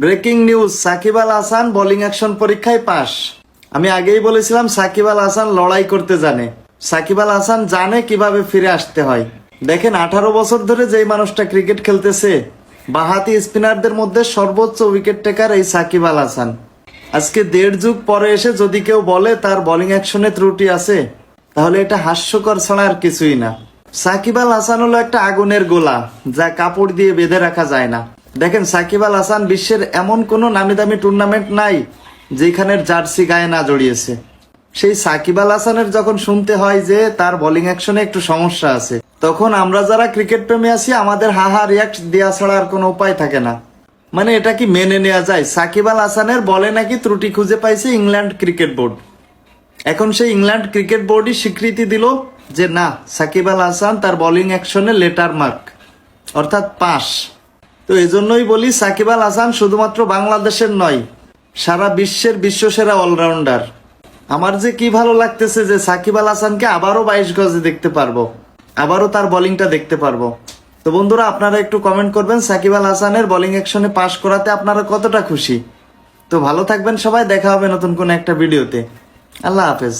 Breaking news, Shakib Al Hasan bowling action পরীক্ষায় pass. আমি আগেই বলেছিলাম সাকিব আল হাসান লড়াই করতে জানে। সাকিব আল হাসান জানে কিভাবে ফিরে আসতে হয়। দেখেন 18 বছর ধরে যেই মানুষটা ক্রিকেট খেলতেছে, বাহাতি স্পিনারদের মধ্যে সর্বোচ্চ উইকেট টেকার এই সাকিব আল হাসান। আজকে 1.5 যুগ পরে এসে যদি কেউ বলে তার বোলিং অ্যাকশনে ত্রুটি আছে, তাহলে এটা হাস্যকর ছাড়া আর কিছুই না। সাকিব আল হাসান হলো একটা আগুনের গোলা, যা কাপড় দিয়ে বেঁধে রাখা যায় না। দেখেন সাকিব আল হাসান বিশ্বের এমন কোনো নামি দামি টুর্নামেন্ট নাই যেখানের জার্সি গায়ে না জড়িয়েছে। সেই সাকিব আল হাসানের যখন শুনতে হয় যে তার বোলিং অ্যাকশনে একটু সমস্যা আছে, তখন আমরা যারা ক্রিকেট প্রেমী আছি আমাদের হাহা রিয়াক্ট দেওয়া ছাড়া আর কোনো উপায় থাকে না। মানে এটা কি মেনে নেওয়া যায়? সাকিব আল হাসানের বলে নাকি ত্রুটি খুঁজে পাইছে ইংল্যান্ড ক্রিকেট বোর্ড। এখন সেই ইংল্যান্ড ক্রিকেট বোর্ডই স্বীকৃতি দিল যে না, সাকিব আল হাসান তার বোলিং অ্যাকশনে লেটার মার্ক, অর্থাৎ পাস। তো এজন্যই বলি সাকিব আল হাসান শুধুমাত্র বাংলাদেশের নয়, সারা বিশ্বের বিশ্বসেরা অলরাউন্ডার। আমার যে কি ভালো লাগতেছে যে সাকিব আল হাসানকে আবারও 22 গজে দেখতে পারবো, আবারও তার বোলিংটা দেখতে পারবো। তো বন্ধুরা, আপনারা একটু কমেন্ট করবেন সাকিব আল হাসানের বোলিং অ্যাকশনে পাস করাতে আপনারা কতটা খুশি। তো ভালো থাকবেন সবাই, দেখা হবে নতুন কোন একটা ভিডিওতে। আল্লাহ হাফেজ।